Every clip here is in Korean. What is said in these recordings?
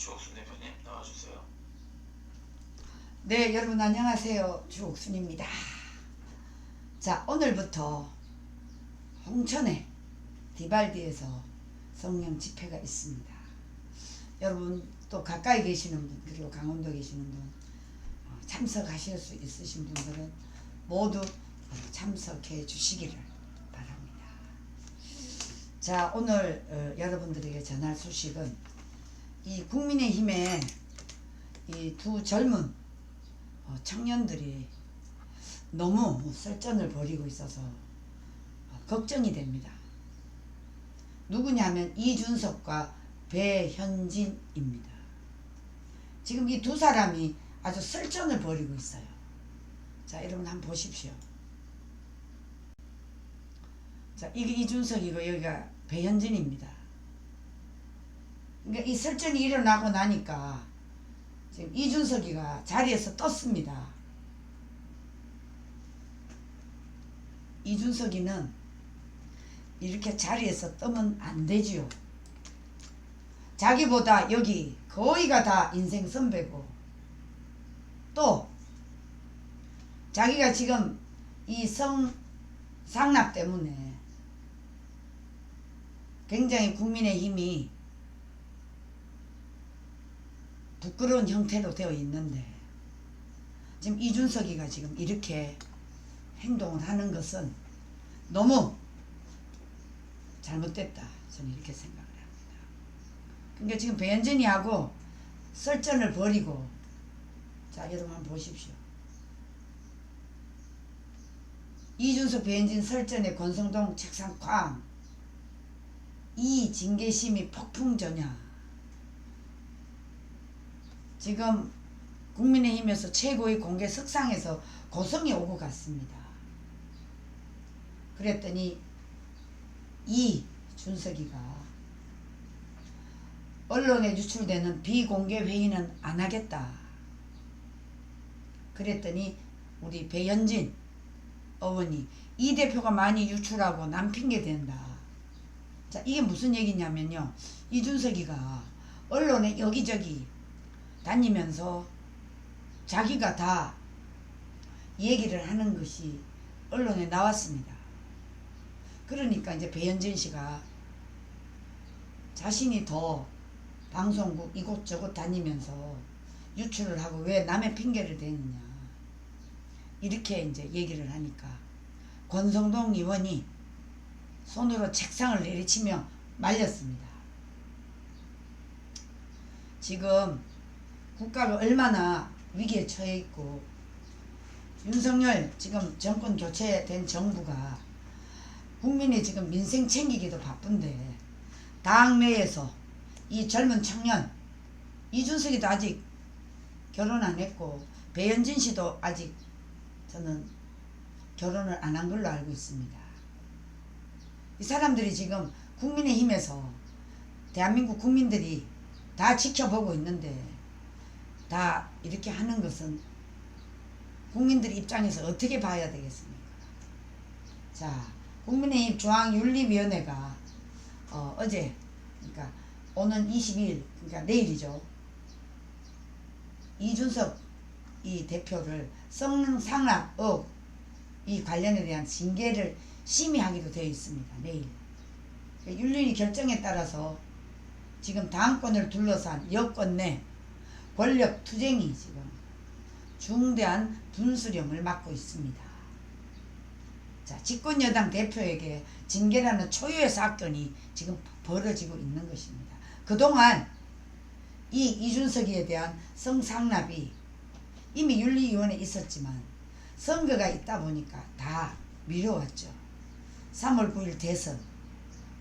주옥순 대표님 나와주세요. 네, 여러분 안녕하세요. 주옥순입니다. 자, 오늘부터 홍천에 디발디에서 성령 집회가 있습니다. 여러분 또 가까이 계시는 분, 그리고 강원도 계시는 분, 참석하실 수 있으신 분들은 모두 참석해 주시기를 바랍니다. 자, 오늘 여러분들에게 전할 소식은 이 국민의힘의 이 두 젊은 청년들이 너무 설전을 벌이고 있어서 걱정이 됩니다. 누구냐면 이준석과 배현진입니다. 지금 이 두 사람이 아주 설전을 벌이고 있어요. 자, 여러분 한번 보십시오. 자, 이게 이준석이고 여기가 배현진입니다. 그러니까 이 설전이 일어나고 나니까 지금 이준석이가 자리에서 떴습니다. 이준석이는 이렇게 자리에서 뜨면 안 되지요. 자기보다 여기 거의가 다 인생 선배고, 또 자기가 지금 이 성상납 때문에 굉장히 국민의힘이 부끄러운 형태로 되어 있는데, 지금 이준석이가 지금 이렇게 행동을 하는 것은 너무 잘못됐다, 저는 이렇게 생각을 합니다. 그러니까 지금 배현진이하고 설전을 벌이고, 자, 여러분 한번 보십시오. 이준석 배현진 설전에 권성동 책상 쾅, 이 징계심이 폭풍전야. 지금 국민의힘에서 최고의 공개 석상에서 고성이 오고 갔습니다. 그랬더니 이준석이가 언론에 유출되는 비공개 회의는 안 하겠다. 그랬더니 우리 배현진 의원이 이 대표가 많이 유출하고 남 핑계 댄다. 자, 이게 무슨 얘기냐면요, 이준석이가 언론에 여기저기 다니면서 자기가 다 얘기를 하는 것이 언론에 나왔습니다. 그러니까 이제 배현진 씨가 자신이 더 방송국 이곳저곳 다니면서 유출을 하고 왜 남의 핑계를 대느냐, 이렇게 이제 얘기를 하니까 권성동 의원이 손으로 책상을 내리치며 말렸습니다. 지금 국가가 얼마나 위기에 처해 있고, 윤석열 지금 정권 교체된 정부가 국민의 지금 민생 챙기기도 바쁜데, 당 내에서 이 젊은 청년 이준석이도 아직 결혼 안 했고 배현진 씨도 아직 저는 결혼을 안 한 걸로 알고 있습니다. 이 사람들이 지금 국민의힘에서 대한민국 국민들이 다 지켜보고 있는데, 다 이렇게 하는 것은 국민들 입장에서 어떻게 봐야 되겠습니까? 자, 국민의힘 중앙윤리위원회가 어제, 그러니까 오는 22일, 그러니까 내일이죠, 이준석 이 대표를 성상납 의혹 이 관련에 대한 징계를 심의하기로 되어 있습니다. 내일 윤리위 결정에 따라서 지금 당권을 둘러싼 여권 내 권력 투쟁이 지금 중대한 분수령을 맞고 있습니다. 자, 집권여당 대표에게 징계라는 초유의 사건이 지금 벌어지고 있는 것입니다. 그동안 이 이준석이에 대한 성상납이 이미 윤리위원회에 있었지만 선거가 있다 보니까 다 미뤄왔죠. 3월 9일 대선,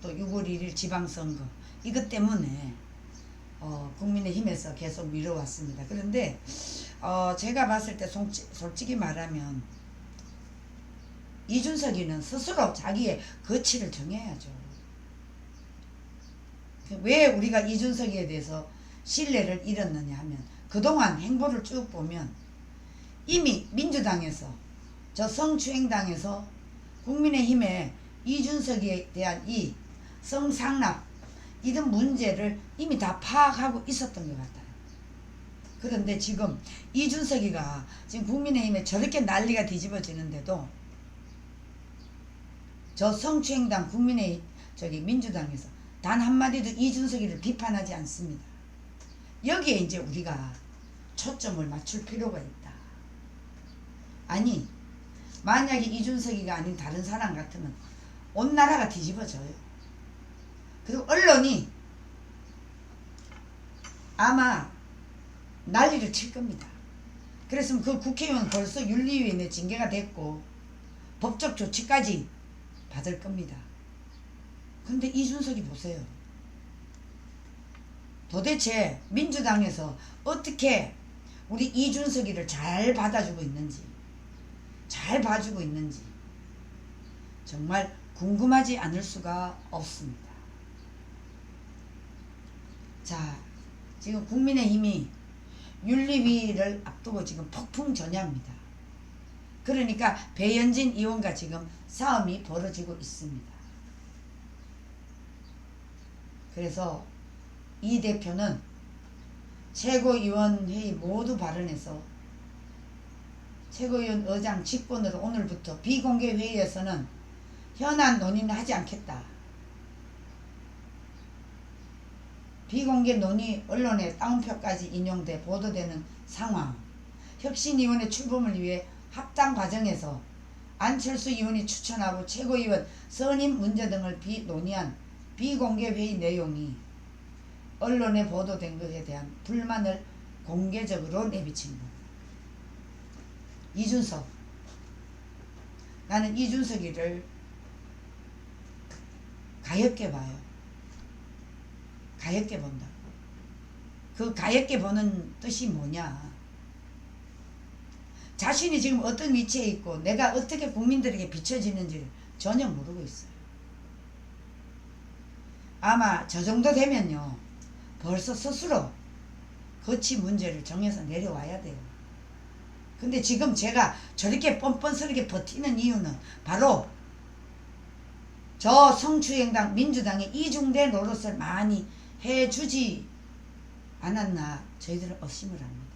또 6월 1일 지방선거, 이것 때문에 국민의힘에서 계속 미뤄왔습니다. 그런데 제가 봤을 때 솔직히 말하면 이준석이는 스스로 자기의 거취를 정해야죠. 왜 우리가 이준석이에 대해서 신뢰를 잃었느냐 하면, 그동안 행보를 쭉 보면 이미 민주당에서, 저 성추행당에서 국민의힘에 이준석에 대한 이 성상납 이런 문제를 이미 다 파악하고 있었던 것 같아요. 그런데 지금 이준석이가 지금 국민의힘에 저렇게 난리가 뒤집어지는데도 저 성추행당 국민의힘 민주당에서 단 한마디도 이준석이를 비판하지 않습니다. 여기에 이제 우리가 초점을 맞출 필요가 있다. 아니 만약에 이준석이가 아닌 다른 사람 같으면 온 나라가 뒤집어져요. 그리고 언론이 아마 난리를 칠 겁니다. 그랬으면 그 국회의원 벌써 윤리위원회 징계가 됐고 법적 조치까지 받을 겁니다. 근데 이준석이 보세요. 도대체 민주당에서 어떻게 우리 이준석이를 잘 받아주고 있는지, 잘 봐주고 있는지 정말 궁금하지 않을 수가 없습니다. 자, 지금 국민의힘이 윤리위를 앞두고 지금 폭풍전야입니다. 그러니까 배현진 의원과 지금 싸움이 벌어지고 있습니다. 그래서 이 대표는 최고위원회의 모두 발언해서 최고위원 의장 직권으로 오늘부터 비공개 회의에서는 현안 논의는 하지 않겠다. 비공개 논의 언론에 따옴표까지 인용돼 보도되는 상황. 혁신위원회 출범을 위해 합당 과정에서 안철수 의원이 추천하고 최고위원 선임 문제 등을 논의한 비공개 회의 내용이 언론에 보도된 것에 대한 불만을 공개적으로 내비친 겁니다. 이준석, 나는 이준석이를 가엾게 봐요. 가엾게 본다. 그 가엾게 보는 뜻이 뭐냐? 자신이 지금 어떤 위치에 있고 내가 어떻게 국민들에게 비춰지는지를 전혀 모르고 있어요. 아마 저 정도 되면요 벌써 스스로 거치 문제를 정해서 내려와야 돼요. 근데 지금 제가 저렇게 뻔뻔스럽게 버티는 이유는 바로 저 성추행당 민주당의 이중대 노릇을 많이 해주지 않았나 저희들은 의심을 합니다.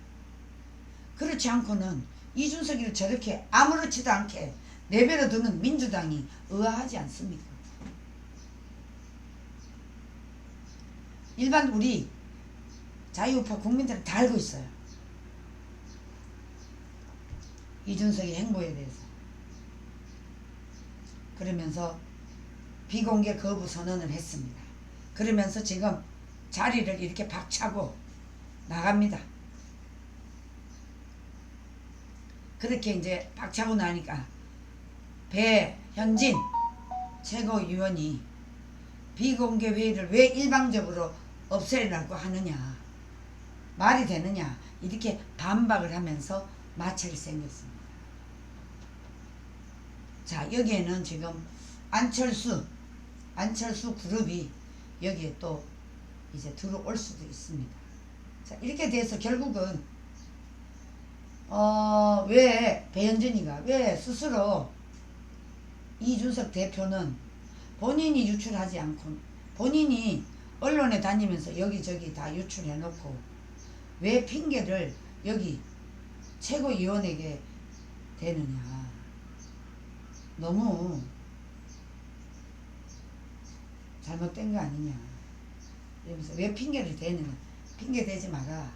그렇지 않고는 이준석이를 저렇게 아무렇지도 않게 내버려 두는 민주당이 의아하지 않습니까? 일반 우리 자유우파 국민들은 다 알고 있어요. 이준석의 행보에 대해서. 그러면서 비공개 거부 선언을 했습니다. 그러면서 지금 자리를 이렇게 박차고 나갑니다. 그렇게 이제 박차고 나니까 배현진 최고위원이 비공개 회의를 왜 일방적으로 없애려고 하느냐, 말이 되느냐, 이렇게 반박을 하면서 마찰이 생겼습니다. 자, 여기에는 지금 안철수 그룹이 여기에 또 이제 들어올 수도 있습니다. 자, 이렇게 돼서 결국은 왜 배현진이가 왜 스스로 이준석 대표는 본인이 유출하지 않고 본인이 언론에 다니면서 여기저기 다 유출해놓고 왜 핑계를 여기 최고위원에게 대느냐. 너무 잘못된 거 아니냐. 이러면서 왜 핑계를 대느냐. 핑계 대지 마라.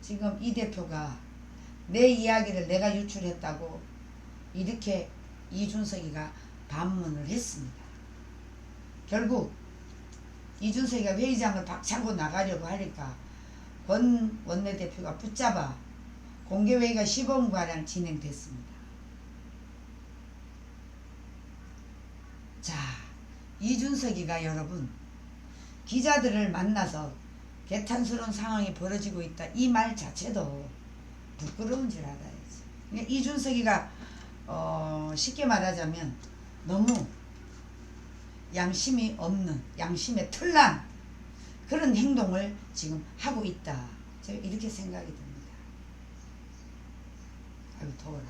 지금 이 대표가 내 이야기를 내가 유출했다고 이렇게 이준석이가 반문을 했습니다. 결국 이준석이가 회의장을 박차고 나가려고 하니까 권 원내대표가 붙잡아 공개회의가 15분가량 진행됐습니다. 자, 이준석이가 여러분 기자들을 만나서 개탄스러운 상황이 벌어지고 있다. 이 말 자체도 부끄러운 줄 알아야지. 그러니까 이준석이가 쉽게 말하자면 너무 양심이 없는, 양심에 털난 그런 행동을 지금 하고 있다. 제가 이렇게 생각이 듭니다. 아이고 더워라.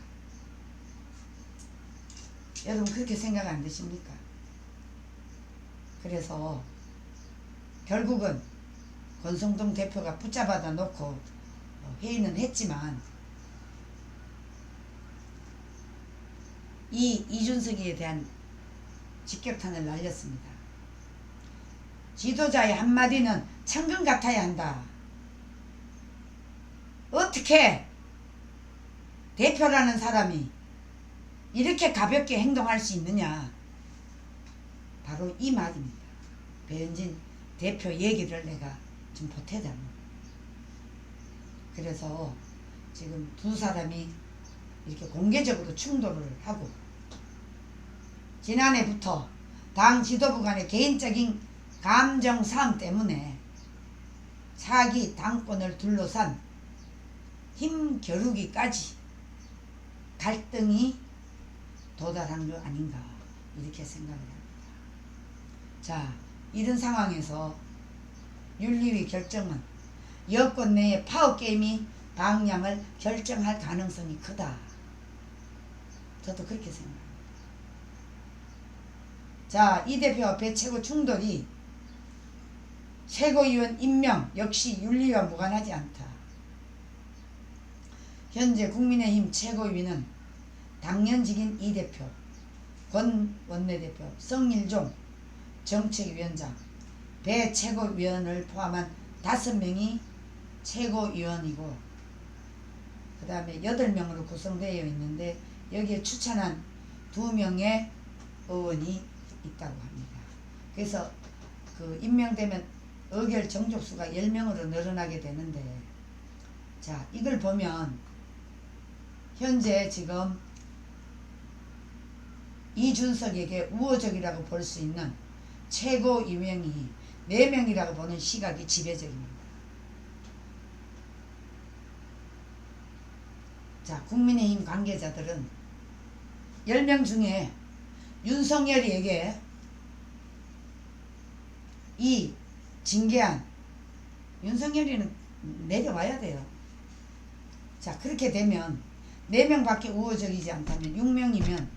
여러분 그렇게 생각 안 드십니까? 그래서 결국은 권성동 대표가 붙잡아다 놓고 회의는 했지만 이 이준석에 대한 직격탄을 날렸습니다. 지도자의 한마디는 천근 같아야 한다. 어떻게 대표라는 사람이 이렇게 가볍게 행동할 수 있느냐. 바로 이 말입니다. 배현진 대표 얘기를 내가 좀 보태자면. 그래서 지금 두 사람이 이렇게 공개적으로 충돌을 하고 지난해부터 당 지도부 간의 개인적인 감정 싸움 때문에 차기 당권을 둘러싼 힘 겨루기까지 갈등이 도달한 거 아닌가 이렇게 생각을 합니다. 자, 이런 상황에서 윤리위 결정은 여권 내의 파워게임이 방향을 결정할 가능성이 크다. 저도 그렇게 생각합니다. 자, 이 대표 앞에 최고 충돌이 최고위원 임명 역시 윤리와 무관하지 않다. 현재 국민의힘 최고위는 당연직인 이 대표, 권 원내대표, 성일종 정책위원장, 배 최고위원을 포함한 5명이 최고위원이고 그 다음에 8명으로 구성되어 있는데 여기에 추천한 2명의 의원이 있다고 합니다. 그래서 그 임명되면 의결 정족수가 10명으로 늘어나게 되는데, 자, 이걸 보면 현재 지금 이준석에게 우호적이라고 볼 수 있는 최고위원이 4명이라고 보는 시각이 지배적입니다. 자, 국민의힘 관계자들은 10명 중에 윤석열이에게 이 징계안, 윤석열이는 내려와야 돼요. 자, 그렇게 되면 4명밖에 우호적이지 않다면 6명이면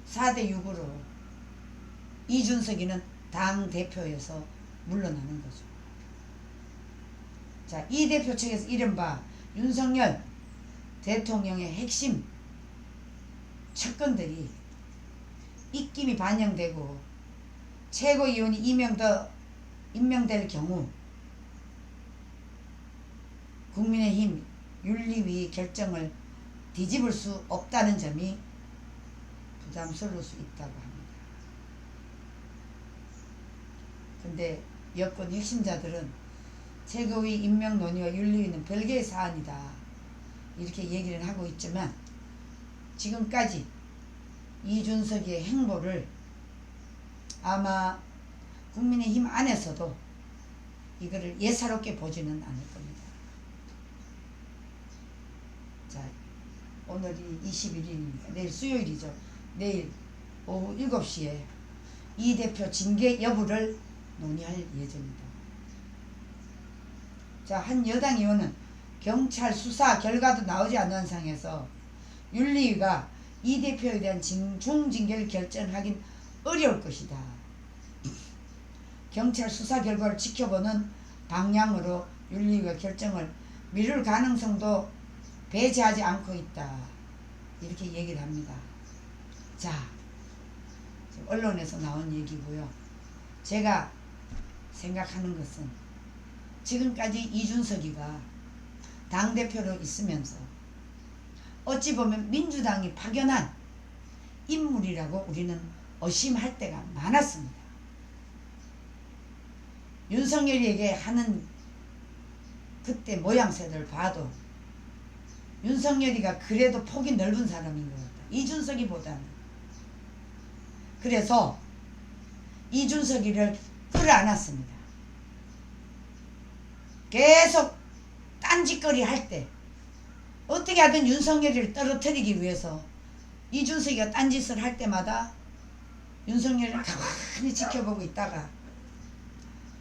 4대6으로 이준석이는 당대표에서 물러나는 거죠. 자, 이 대표 측에서 이른바 윤석열 대통령의 핵심 측근들이 입김이 반영되고 최고위원이 임명될 경우 국민의힘 윤리위 결정을 뒤집을 수 없다는 점이 부담스러울 수 있다고 합니다. 근데 여권 핵심자들은 최고위 임명 논의와 윤리위는 별개의 사안이다 이렇게 얘기를 하고 있지만 지금까지 이준석의 행보를 아마 국민의힘 안에서도 이거를 예사롭게 보지는 않을 겁니다. 자, 오늘이 21일이니까 내일 수요일이죠. 내일 오후 7시에 이 대표 징계 여부를 논의할 예정입니다. 자, 한 여당 의원은 경찰 수사 결과도 나오지 않는 상황에서 윤리위가 이 대표에 대한 중징계를 결정하긴 어려울 것이다. 경찰 수사 결과를 지켜보는 방향으로 윤리위가 결정을 미룰 가능성도 배제하지 않고 있다. 이렇게 얘기를 합니다. 자, 언론에서 나온 얘기고요. 제가 생각하는 것은 지금까지 이준석이가 당대표로 있으면서 어찌 보면 민주당이 파견한 인물이라고 우리는 의심할 때가 많았습니다. 윤석열에게 하는 그때 모양새를 봐도 윤석열이가 그래도 폭이 넓은 사람인 것 같다. 이준석이보다는. 그래서 이준석이를 끌어안았습니다. 계속 딴짓거리 할 때 어떻게 하든 윤석열이를 떨어뜨리기 위해서 이준석이가 딴짓을 할 때마다 윤석열이를 가만히 지켜보고 있다가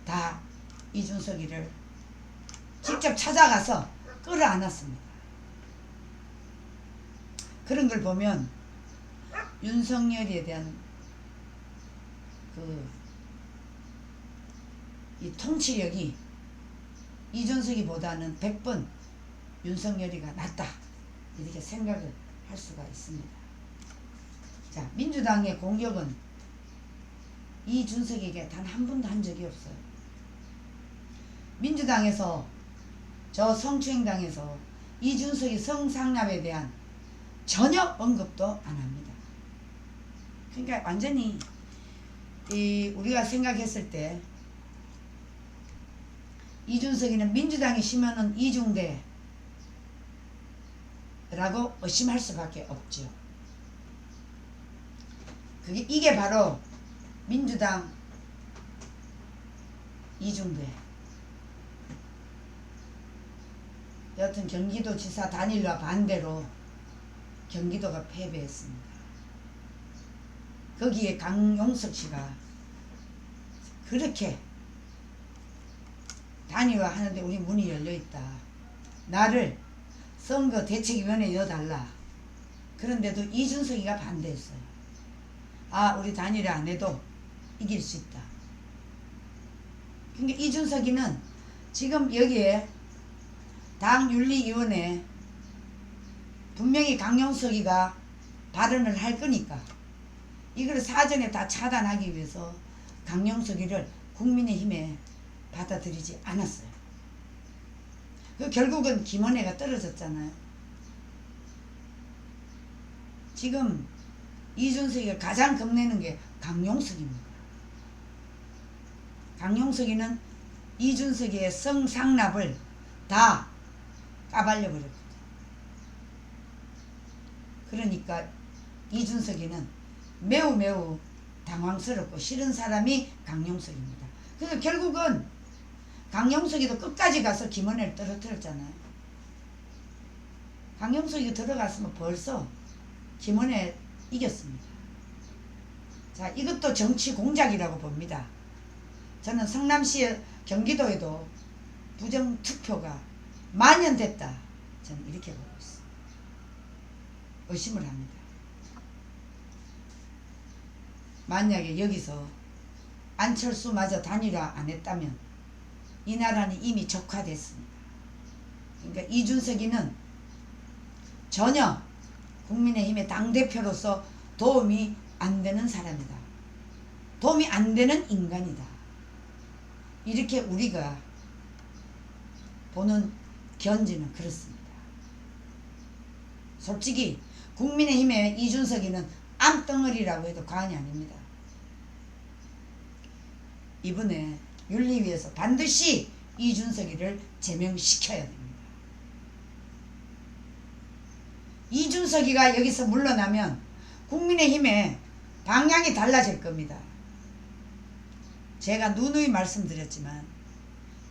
다 이준석이를 직접 찾아가서 끌어안았습니다. 그런 걸 보면 윤석열에 대한 그 이 통치력이 이준석이보다는 100번 윤석열이가 낫다 이렇게 생각을 할 수가 있습니다. 자, 민주당의 공격은 이준석에게 단 한 번도 한 적이 없어요. 민주당에서 저 성추행당에서 이준석이 성상납에 대한 전혀 언급도 안 합니다. 그러니까 완전히 우리가 생각했을 때 이준석이는 민주당이 심어놓은 이중대라고 의심할 수밖에 없죠. 이게 바로 민주당 이중대. 여튼 경기도지사 단일화 반대로 경기도가 패배했습니다. 거기에 강용석 씨가 그렇게 단일화 하는데 우리 문이 열려있다. 나를 선거 대책위원회에 넣어달라. 그런데도 이준석이가 반대했어요. 아, 우리 단일화 안 해도 이길 수 있다. 그러니까 이준석이는 지금 여기에 당윤리위원회 분명히 강용석이가 발언을 할 거니까 이걸 사전에 다 차단하기 위해서 강용석이를 국민의힘에 받아들이지 않았어요. 결국은 김은혜가 떨어졌잖아요. 지금 이준석이가 가장 겁내는 게 강용석입니다. 강용석이는 이준석의 성상납을 다 까발려 버렸거든요. 그러니까 이준석이는 매우 당황스럽고 싫은 사람이 강용석입니다. 그래서 결국은 강용석이도 끝까지 가서 김은혜를 떨어뜨렸잖아요. 강용석이 들어갔으면 벌써 김은혜 이겼습니다. 자, 이것도 정치 공작이라고 봅니다. 저는 성남시 경기도에도 부정투표가 만연됐다. 저는 이렇게 보고 있습니다. 의심을 합니다. 만약에 여기서 안철수마저 단일화 안 했다면 이 나라는 이미 적화됐습니다. 그러니까 이준석이는 전혀 국민의힘의 당대표로서 도움이 안 되는 사람이다. 도움이 안 되는 인간이다. 이렇게 우리가 보는 견지는 그렇습니다. 솔직히 국민의힘의 이준석이는 암덩어리라고 해도 과언이 아닙니다. 이번에 윤리위에서 반드시 이준석이를 제명시켜야 됩니다. 이준석이가 여기서 물러나면 국민의힘의 방향이 달라질 겁니다. 제가 누누이 말씀드렸지만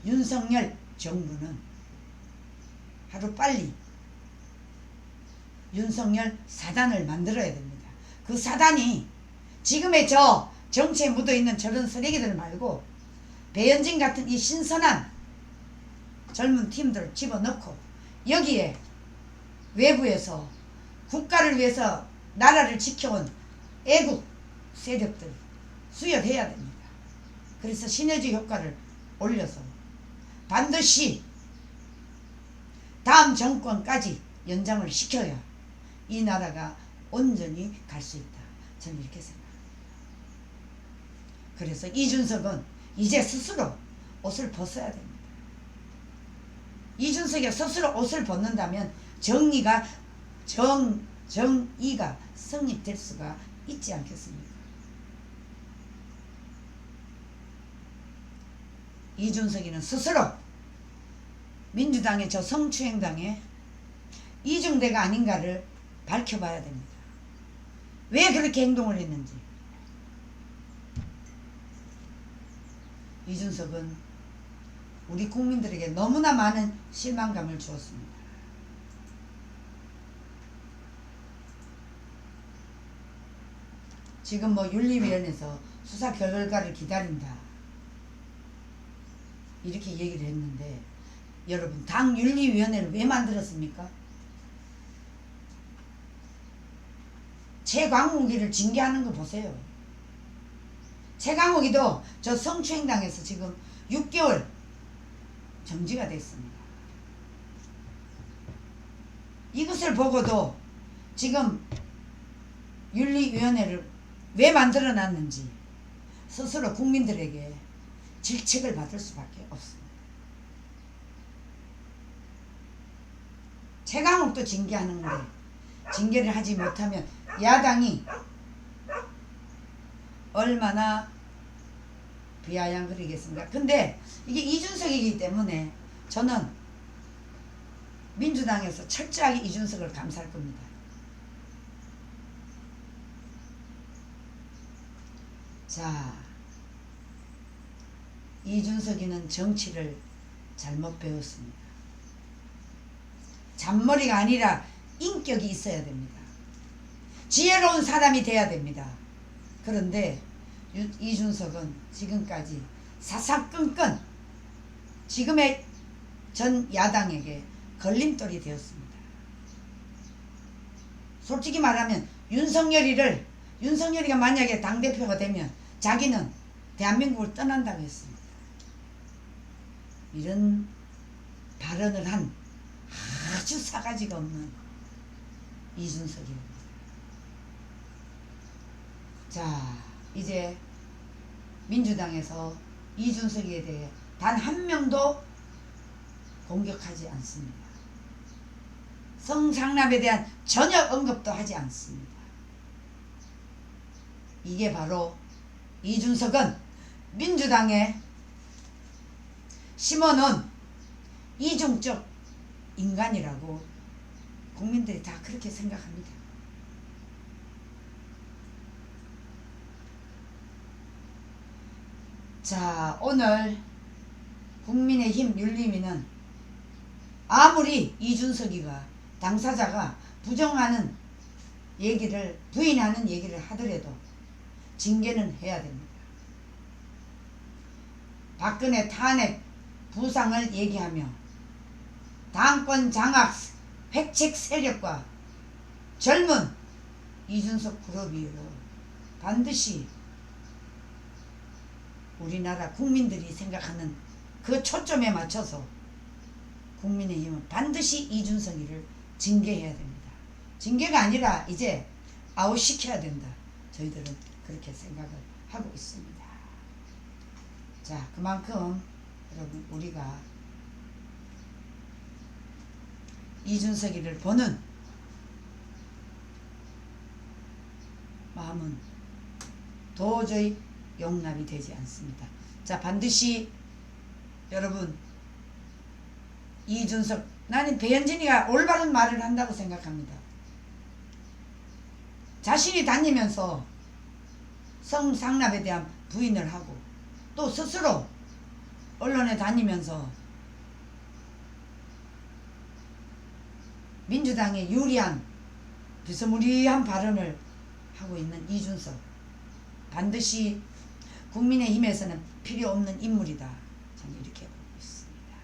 윤석열 정부는 하루빨리 윤석열 사단을 만들어야 됩니다. 그 사단이 지금의 저 정치에 묻어있는 저런 쓰레기들 말고 배현진 같은 이 신선한 젊은 팀들을 집어넣고 여기에 외부에서 국가를 위해서 나라를 지켜온 애국 세력들 수혈해야 됩니다. 그래서 시너지 효과를 올려서 반드시 다음 정권까지 연장을 시켜야 이 나라가 온전히 갈 수 있다. 저는 이렇게 생각합니다. 그래서 이준석은 이제 스스로 옷을 벗어야 됩니다. 이준석이 스스로 옷을 벗는다면 정의가 성립될 수가 있지 않겠습니까? 이준석이는 스스로 민주당의 저 성추행당에 이중대가 아닌가를 밝혀봐야 됩니다. 왜 그렇게 행동을 했는지. 이준석은 우리 국민들에게 너무나 많은 실망감을 주었습니다. 지금 윤리위원회에서 수사 결과를 기다린다 이렇게 얘기를 했는데 여러분 당 윤리위원회를 왜 만들었습니까? 최광욱이를 징계하는 거 보세요. 최광욱이도 저 성추행당해서 지금 6개월 정지가 됐습니다. 이것을 보고도 지금 윤리위원회를 왜 만들어 놨는지 스스로 국민들에게 질책을 받을 수밖에 없습니다. 최강욱도 징계하는데 징계를 하지 못하면 야당이 얼마나 비아냥거리겠습니까? 근데 이게 이준석이기 때문에 저는 민주당에서 철저하게 이준석을 감쌀 겁니다. 자, 이준석이는 정치를 잘못 배웠습니다. 잔머리가 아니라 인격이 있어야 됩니다. 지혜로운 사람이 돼야 됩니다. 그런데 이준석은 지금까지 사사건건 지금의 전 야당에게 걸림돌이 되었습니다. 솔직히 말하면 윤석열이가 만약에 당대표가 되면 자기는 대한민국을 떠난다고 했습니다. 이런 발언을 한 아주 싸가지가 없는 이준석입니다. 자, 이제 민주당에서 이준석에 대해 단 한 명도 공격하지 않습니다. 성상납에 대한 전혀 언급도 하지 않습니다. 이게 바로 이준석은 민주당에 심어놓은 이중적 인간이라고 국민들이 다 그렇게 생각합니다. 자, 오늘 국민의힘 윤리위는 아무리 이준석이가 당사자가 부정하는 얘기를 부인하는 얘기를 하더라도 징계는 해야 됩니다. 박근혜 탄핵 부상을 얘기하며 당권 장악 획책 세력과 젊은 이준석 그룹이요 반드시 우리나라 국민들이 생각하는 그 초점에 맞춰서 국민의힘은 반드시 이준석이를 징계해야 됩니다. 징계가 아니라 이제 아웃시켜야 된다. 저희들은 그렇게 생각을 하고 있습니다. 자, 그만큼 여러분 우리가 이준석이를 보는 마음은 도저히 용납이 되지 않습니다. 자, 반드시 여러분 이준석, 나는 배현진이가 올바른 말을 한다고 생각합니다. 자신이 다니면서 성상납에 대한 부인을 하고 또 스스로 언론에 다니면서 민주당에 유리한 비스무리한 발언을 하고 있는 이준석, 반드시 국민의힘에서는 필요 없는 인물이다. 저는 이렇게 보고 있습니다.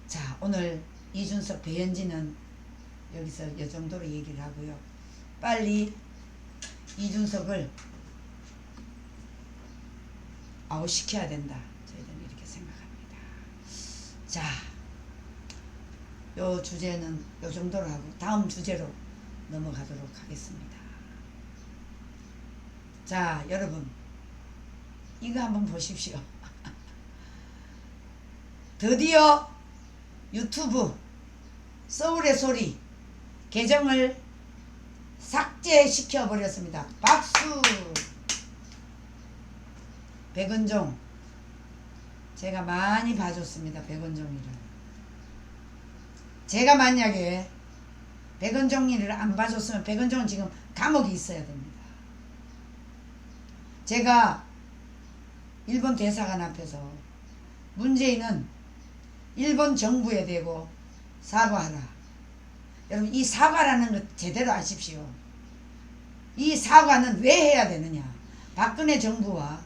자, 오늘 이준석, 배현진은 여기서 이 정도로 얘기를 하고요. 빨리 이준석을 아웃시켜야 된다. 저희들은 이렇게 생각합니다. 자, 요 주제는 요 정도로 하고 다음 주제로 넘어가도록 하겠습니다. 자, 여러분 이거 한번 보십시오. 드디어 유튜브 서울의 소리 계정을 삭제시켜 버렸습니다. 박수! 백은종, 제가 많이 봐줬습니다. 백은종이를. 제가 만약에 백은종이를 안 봐줬으면 백은종은 지금 감옥에 있어야 됩니다. 제가 일본 대사관 앞에서 문재인은 일본 정부에 대고 사과하라. 여러분, 이 사과라는 것 제대로 아십시오. 이 사과는 왜 해야 되느냐. 박근혜 정부와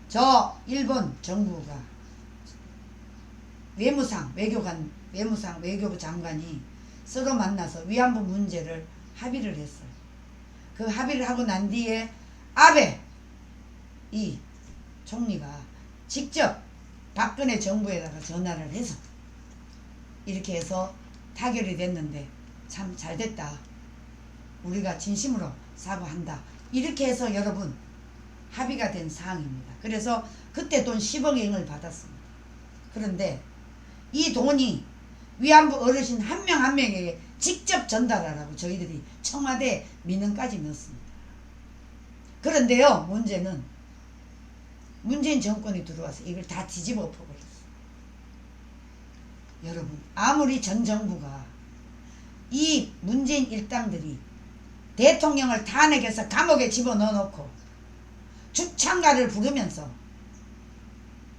저 일본 정부가 외교부 장관이 서로 만나서 위안부 문제를 합의를 했어요. 그 합의를 하고 난 뒤에 아베 이 총리가 직접 박근혜 정부에다가 전화를 해서 이렇게 해서 타결이 됐는데 참 잘됐다. 우리가 진심으로 사과한다. 이렇게 해서 여러분 합의가 된 사항입니다. 그래서 그때 돈 10억행을 받았습니다. 그런데 이 돈이 위안부 어르신 한 명 한 명에게 직접 전달하라고 저희들이 청와대 민원까지 넣었습니다. 그런데요, 문제는 문재인 정권이 들어와서 이걸 다 뒤집어 엎어버렸어요. 여러분, 아무리 전 정부가 이 문재인 일당들이 대통령을 탄핵해서 감옥에 집어넣어놓고 주창가를 부르면서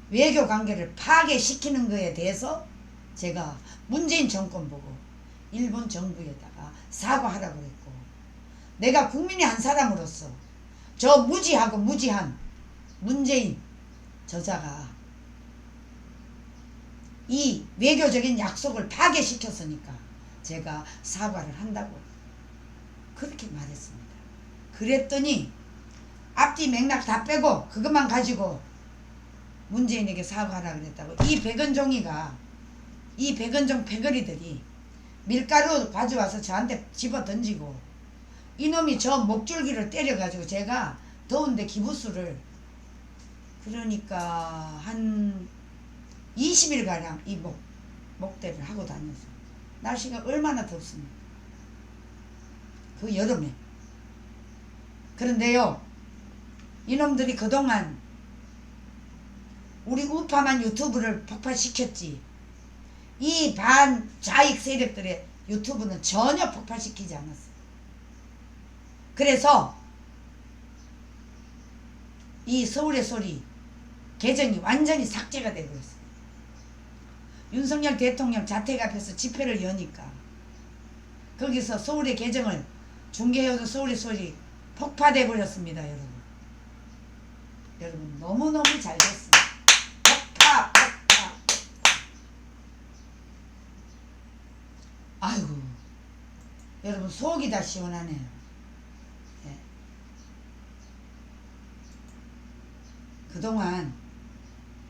외교 관계를 파괴시키는 것에 대해서 제가 문재인 정권 보고 일본 정부에다가 사과하라고 했고, 내가 국민의 한 사람으로서 저 무지하고 무지한 문재인 저자가 이 외교적인 약속을 파괴시켰으니까 제가 사과를 한다고 그렇게 말했습니다. 그랬더니 앞뒤 맥락 다 빼고 그것만 가지고 문재인에게 사과하라 그랬다고. 이 백은종이가, 이 백은종 패거리들이 밀가루 가져와서 저한테 집어 던지고, 이놈이 저 목줄기를 때려가지고 제가 더운데 기부스를, 그러니까 한 20일가량 이 목대를 하고 다녔어요. 날씨가 얼마나 덥습니까? 그 여름에. 그런데요, 이놈들이 그동안 우리 우파만 유튜브를 폭발시켰지, 이 반자익 세력들의 유튜브는 전혀 폭발시키지 않았어요. 그래서 이 서울의 소리 계정이 완전히 삭제가 되버렸어요. 윤석열 대통령 자택 앞에서 집회를 여니까 거기서 서울의 계정을 중계해서 서울의 소리 폭파돼 버렸습니다. 여러분 너무너무 잘 됐습니다. 폭파. 아이고, 여러분 속이 다 시원하네요. 네. 그동안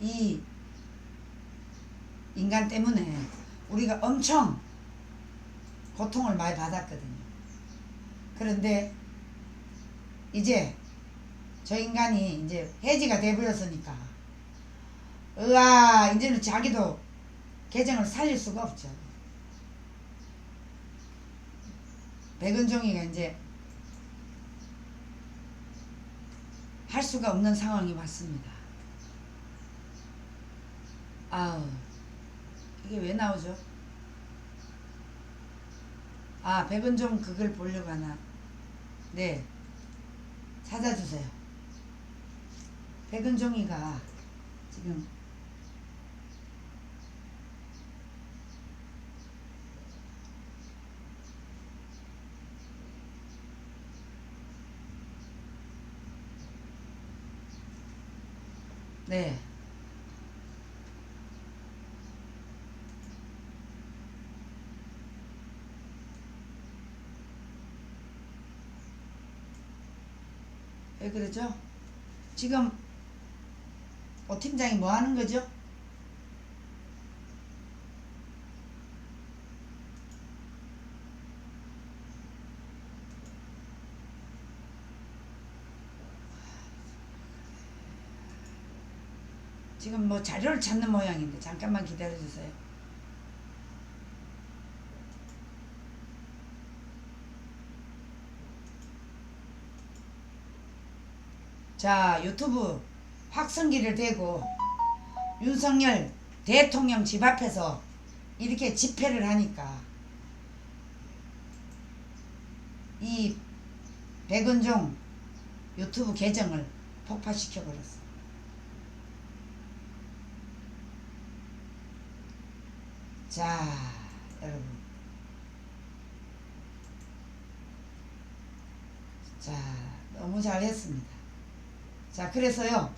이 인간 때문에 우리가 엄청 고통을 많이 받았거든요. 그런데 이제 저 인간이 이제 해지가 돼버렸으니까, 으아, 이제는 자기도 계정을 살릴 수가 없죠. 백은종이가 이제 할 수가 없는 상황이 왔습니다. 아우, 이게 왜 나오죠? 아, 백은종 그걸 보려고 하나? 네, 찾아주세요. 백은종이가 지금 네, 왜 그러죠? 지금 오 팀장이 뭐 하는 거죠? 지금 뭐 자료를 찾는 모양인데 잠깐만 기다려주세요. 자, 유튜브 확성기를 대고 윤석열 대통령 집 앞에서 이렇게 집회를 하니까 이 백은종 유튜브 계정을 폭파시켜버렸어. 자, 여러분, 자, 너무 잘했습니다. 자, 그래서요,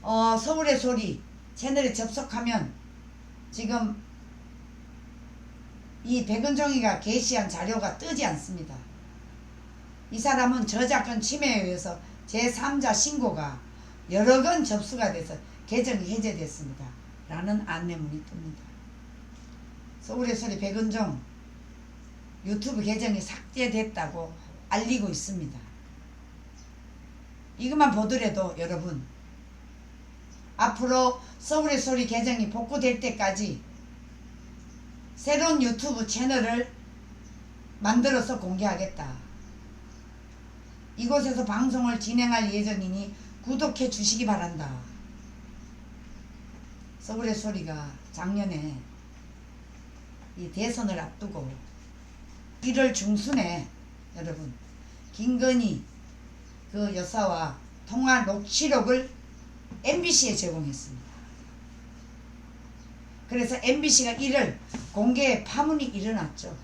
서울의 소리 채널에 접속하면 지금 이 백은종이가 게시한 자료가 뜨지 않습니다. 이 사람은 저작권 침해에 의해서 제3자 신고가 여러 건 접수가 돼서 계정이 해제됐습니다. 라는 안내문이 뜹니다. 서울의 소리 백은종 유튜브 계정이 삭제됐다고 알리고 있습니다. 이것만 보더라도 여러분 앞으로 서울의 소리 계정이 복구될 때까지 새로운 유튜브 채널을 만들어서 공개하겠다. 이곳에서 방송을 진행할 예정이니 구독해 주시기 바란다. 서울의 소리가 작년에 이 대선을 앞두고 1월 중순에 여러분 김건희 그 여사와 통화 녹취록을 MBC에 제공했습니다. 그래서 MBC가 이를 공개 파문이 일어났죠.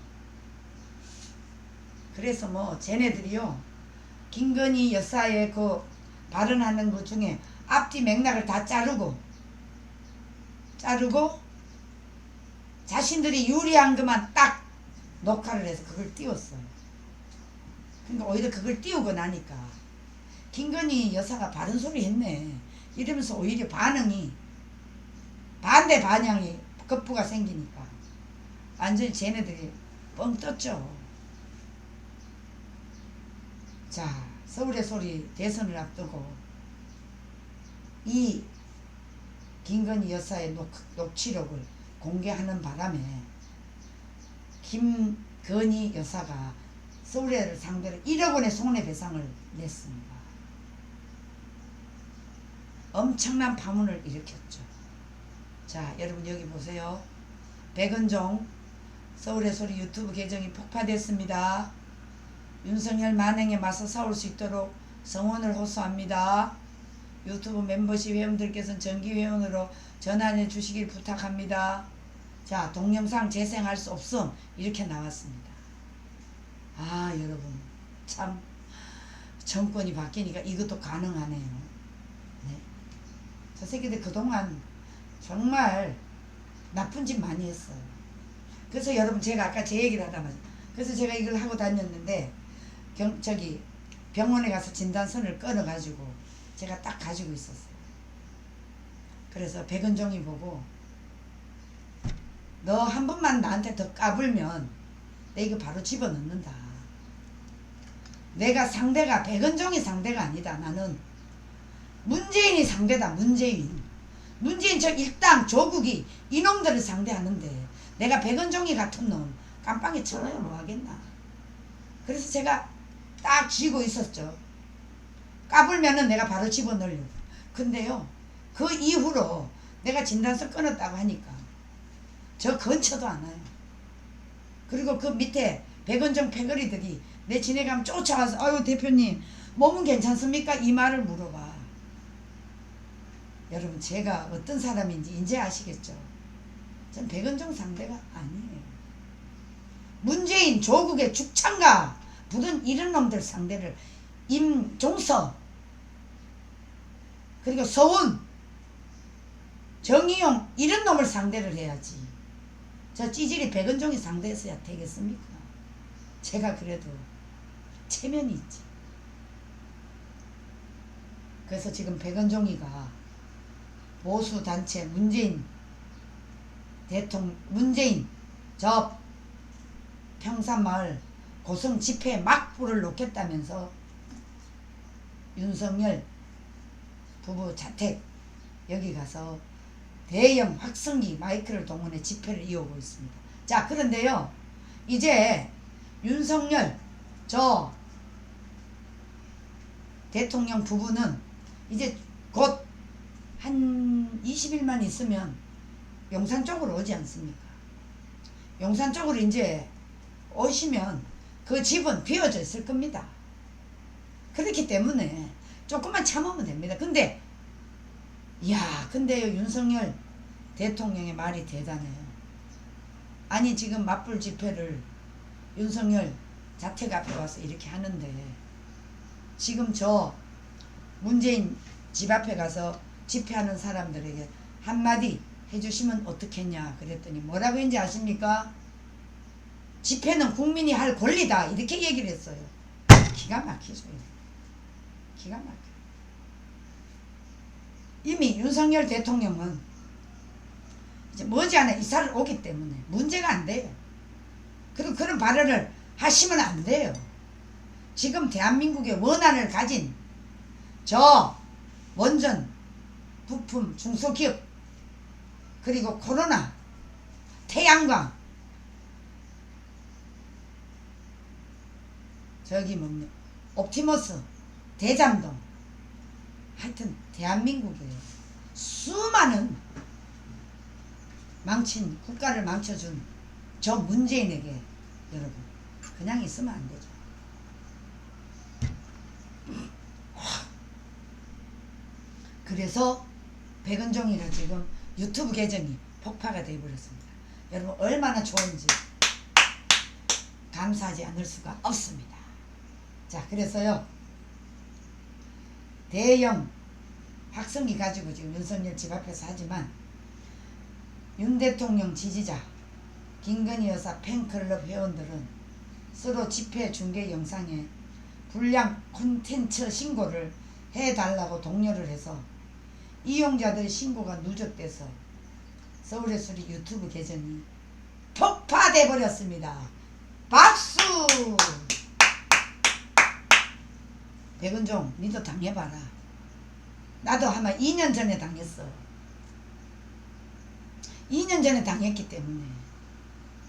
그래서 뭐 쟤네들이요 김건희 여사의 그 발언하는 것 중에 앞뒤 맥락을 다 자르고 자신들이 유리한 것만 딱 녹화를 해서 그걸 띄웠어요. 그러니까 오히려 그걸 띄우고 나니까 김건희 여사가 바른 소리 했네 이러면서 오히려 반응이 반대 반향이 급부가 생기니까 완전히 쟤네들이 뻥 떴죠. 자, 서울의 소리 대선을 앞두고 이 김건희 여사의 녹취록을 공개하는 바람에 김건희 여사가 서울의를 상대로 1억 원의 손해배상을 냈습니다. 엄청난 파문을 일으켰죠. 자, 여러분 여기 보세요. 백은종 서울의 소리 유튜브 계정이 폭파됐습니다. 윤석열 만행에 맞서 싸울 수 있도록 성원을 호소합니다. 유튜브 멤버십 회원들께서는 정기회원으로 전환해 주시길 부탁합니다. 자, 동영상 재생할 수 없음 이렇게 나왔습니다. 아 여러분 참 정권이 바뀌니까 이것도 가능하네요. 네. 저 새끼들 그동안 정말 나쁜 짓 많이 했어요. 그래서 여러분 제가 아까 제 얘기를 하다 말이에요. 그래서 제가 이걸 하고 다녔는데 병원에 가서 진단서를 끊어가지고 제가 딱 가지고 있었어요. 그래서 백은종이 보고 너 한 번만 나한테 더 까불면 내 이거 바로 집어넣는다. 내가 상대가 백은종이 상대가 아니다. 나는 문재인이 상대다. 문재인 저 일당 조국이 이놈들을 상대하는데 내가 백은종이 같은 놈 깜빵에 쳐넣어 뭐하겠나. 그래서 제가 딱 쥐고 있었죠. 까불면은 내가 바로 집어넣으려고. 근데요 그 이후로 내가 진단서 끊었다고 하니까 저 근처도 안 와요. 그리고 그 밑에 백은종 패거리들이 내 지내가면 쫓아와서 아유 대표님 몸은 괜찮습니까? 이 말을 물어봐. 여러분 제가 어떤 사람인지 이제 아시겠죠? 전 백은종 상대가 아니에요. 문재인 조국의 죽창가 부른 이런 놈들 상대를 임종서 그리고 서훈 정의용 이런 놈을 상대를 해야지. 저 찌질이 백은종이 상대했어야 되겠습니까? 제가 그래도 체면이 있지. 그래서 지금 백은종이가 보수단체 문재인 대통령 문재인 저 평산마을 고성 집회에 막 불을 놓겠다면서 윤석열 부부 자택 여기 가서 대형 확성기 마이크를 동원해 집회를 이어오고 있습니다. 자 그런데요 이제 윤석열 저 대통령 부부는 이제 곧 한 20일만 있으면 용산 쪽으로 오지 않습니까? 용산 쪽으로 이제 오시면 그 집은 비어져 있을 겁니다. 그렇기 때문에 조금만 참으면 됩니다. 근데 근데요 윤석열 대통령의 말이 대단해요. 아니 지금 맞불 집회를 윤석열 자택 앞에 와서 이렇게 하는데 지금 저 문재인 집 앞에 가서 집회하는 사람들에게 한마디 해주시면 어떻겠냐 그랬더니 뭐라고 했는지 아십니까? 집회는 국민이 할 권리다 이렇게 얘기를 했어요. 기가 막히죠. 기가 막혀. 이미 윤석열 대통령은 이제 머지않아 이사를 오기 때문에 문제가 안 돼요. 그리고 그런 발언을 하시면 안 돼요. 지금 대한민국의 원한을 가진 저 원전, 부품, 중소기업, 그리고 코로나, 태양광, 저기 뭡니까, 옵티머스, 대잠동, 하여튼 대한민국에 수많은 망친, 국가를 망쳐준 저 문재인에게 여러분 그냥 있으면 안 되죠. 그래서 백은종이가 지금 유튜브 계정이 폭파가 되어버렸습니다. 여러분 얼마나 좋은지 감사하지 않을 수가 없습니다. 자, 그래서요, 대형 확성기 가지고 지금 윤석열 집 앞에서 하지만 윤 대통령 지지자, 김건희 여사 팬클럽 회원들은 서로 집회 중계 영상에 불량 콘텐츠 신고를 해달라고 독려를 해서 이용자들의 신고가 누적돼서 서울의 소리 유튜브 계정이 폭파돼 버렸습니다. 박수! 백은종, 니도 당해봐라. 나도 아마 2년 전에 당했어. 2년 전에 당했기 때문에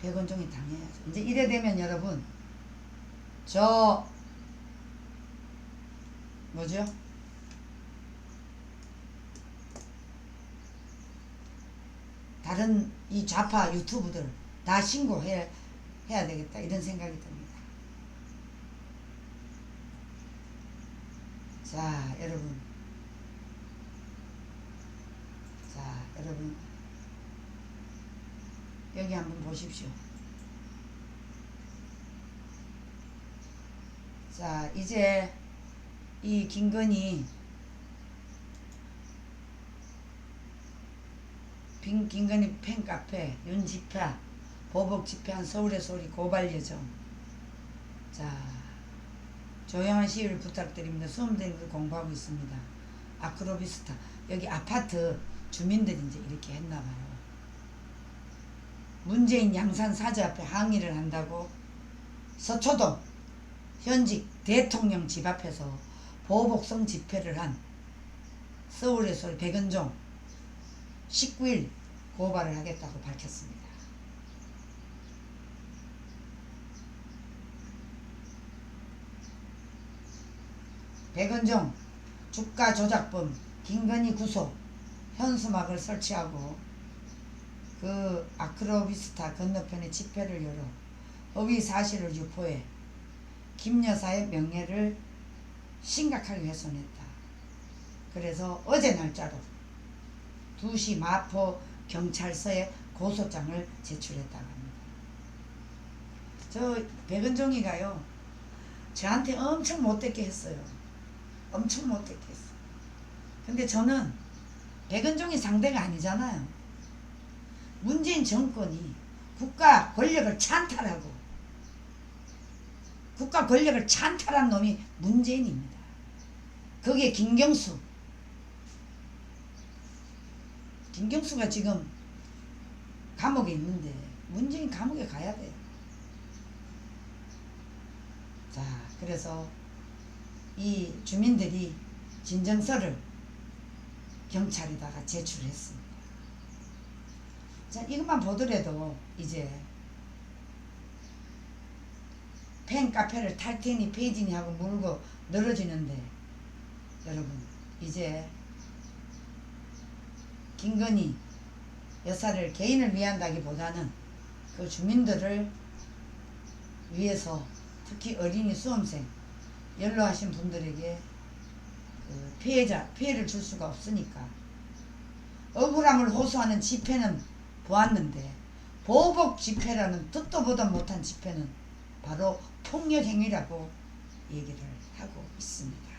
백은종이 당해야죠. 이제 이래 되면 여러분, 저 뭐죠? 다른 이 좌파 유튜브들 다 신고해야 되겠다, 이런 생각이 듭니다. 자, 여러분. 자, 여러분. 여기 한번 보십시오. 자, 이제 이 김건희 팬카페 윤집회 보복 집회한 서울의 소리 고발 예정. 자, 조용한 시위를 부탁드립니다. 수험생들 공부하고 있습니다. 아크로비스타, 여기 아파트 주민들이 이제 이렇게 했나봐요. 문재인 양산 사저 앞에 항의를 한다고 서초동 현직 대통령 집 앞에서 보복성 집회를 한 서울의 소리 백은종 19일 고발을 하겠다고 밝혔습니다. 백은종 주가 조작범 김건희 구속, 현수막을 설치하고 그 아크로비스타 건너편에 집회를 열어 허위 사실을 유포해 김 여사의 명예를 심각하게 훼손했다. 그래서 어제 날짜로 2시 마포 경찰서에 고소장을 제출했다고 합니다. 저 백은종이가요, 저한테 엄청 못되게 했어요. 엄청 못되게 했어요. 근데 저는 백은종이 상대가 아니잖아요. 문재인 정권이 국가 권력을 찬탈하고 국가 권력을 찬탈한 놈이 문재인입니다. 거기에 김경수가 지금 감옥에 있는데 문재인 감옥에 가야 돼요. 자, 그래서 이 주민들이 진정서를 경찰에다가 제출했습니다. 자, 이것만 보더라도 이제 팬카페를 탈 테니 페이지니 하고 물고 늘어지는데, 여러분 이제 김건희 여사를 개인을 위한다기보다는 그 주민들을 위해서, 특히 어린이 수험생, 연로하신 분들에게 그 피해를 줄 수가 없으니까 억울함을 호소하는 집회는 보았는데, 보복 집회라는 듣도 보도 못한 집회는 바로 폭력행위라고 얘기를 하고 있습니다.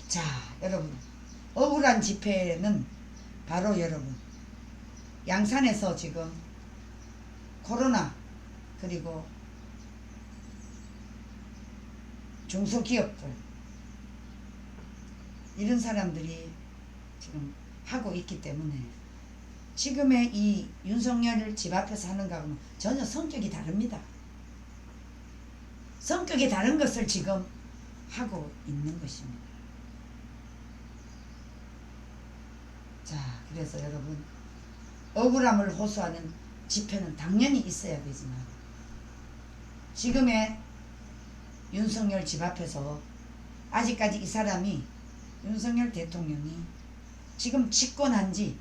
자, 여러분, 억울한 집회는 바로 여러분 양산에서 지금 코로나, 그리고 중소기업들, 이런 사람들이 지금 하고 있기 때문에 지금의 이 윤석열 집 앞에서 하는 거하고는 전혀 성격이 다릅니다. 성격이 다른 것을 지금 하고 있는 것입니다. 자, 그래서 여러분 억울함을 호소하는 집회는 당연히 있어야 되지만 지금의 윤석열 집 앞에서 아직까지 이 사람이 윤석열 대통령이 지금 집권한 지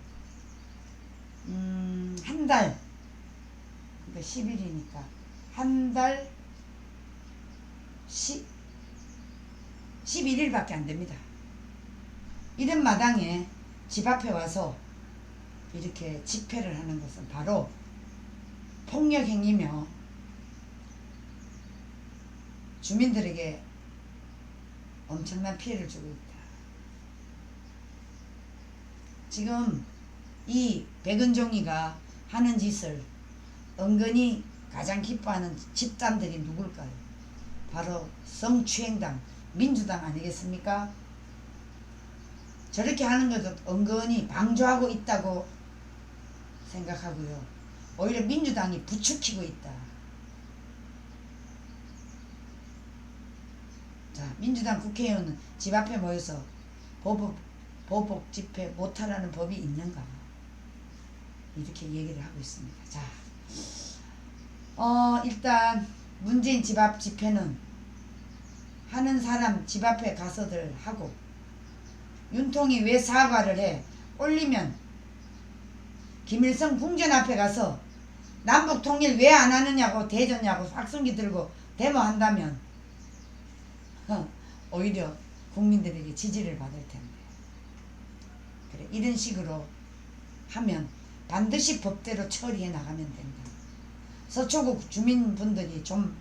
한 달, 그러니까 10일이니까 한 달 11일밖에 안 됩니다. 이런 마당에 집 앞에 와서 이렇게 집회를 하는 것은 바로 폭력행위며 주민들에게 엄청난 피해를 주고 있다. 지금 이 백은종이가 하는 짓을 은근히 가장 기뻐하는 집단들이 누굴까요? 바로 성추행당, 민주당 아니겠습니까? 저렇게 하는 것도 은근히 방조하고 있다고 생각하고요. 오히려 민주당이 부추기고 있다. 자, 민주당 국회의원은 집 앞에 모여서 보복 집회 못하라는 법이 있는가? 이렇게 얘기를 하고 있습니다. 자, 일단 문재인 집 앞 집회는 하는 사람 집 앞에 가서들 하고 윤통이 왜 사과를 해? 올리면 김일성 궁전 앞에 가서 남북통일 왜 안 하느냐고 대전냐고 확성기 들고 데모한다면 오히려 국민들에게 지지를 받을 텐데. 그래, 이런 식으로 하면 반드시 법대로 처리해 나가면 된다. 서초구 주민분들이 좀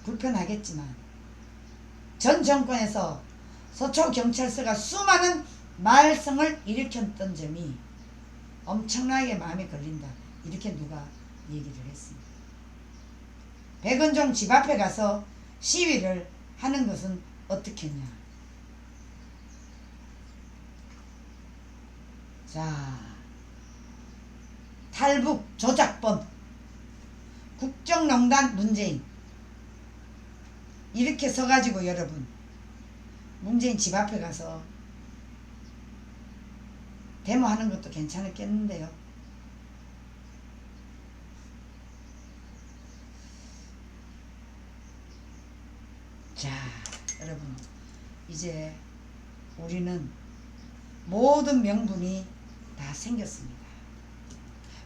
불편하겠지만 전 정권에서 서초경찰서가 수많은 말썽을 일으켰던 점이 엄청나게 마음에 걸린다. 이렇게 누가 얘기를 했습니다. 백은종 집 앞에 가서 시위를 하는 것은 어떻겠냐. 자, 탈북 조작범, 국정농단 문재인, 이렇게 서가지고 여러분 문재인 집 앞에 가서 데모하는 것도 괜찮았겠는데요. 자, 여러분 이제 우리는 모든 명분이 다 생겼습니다.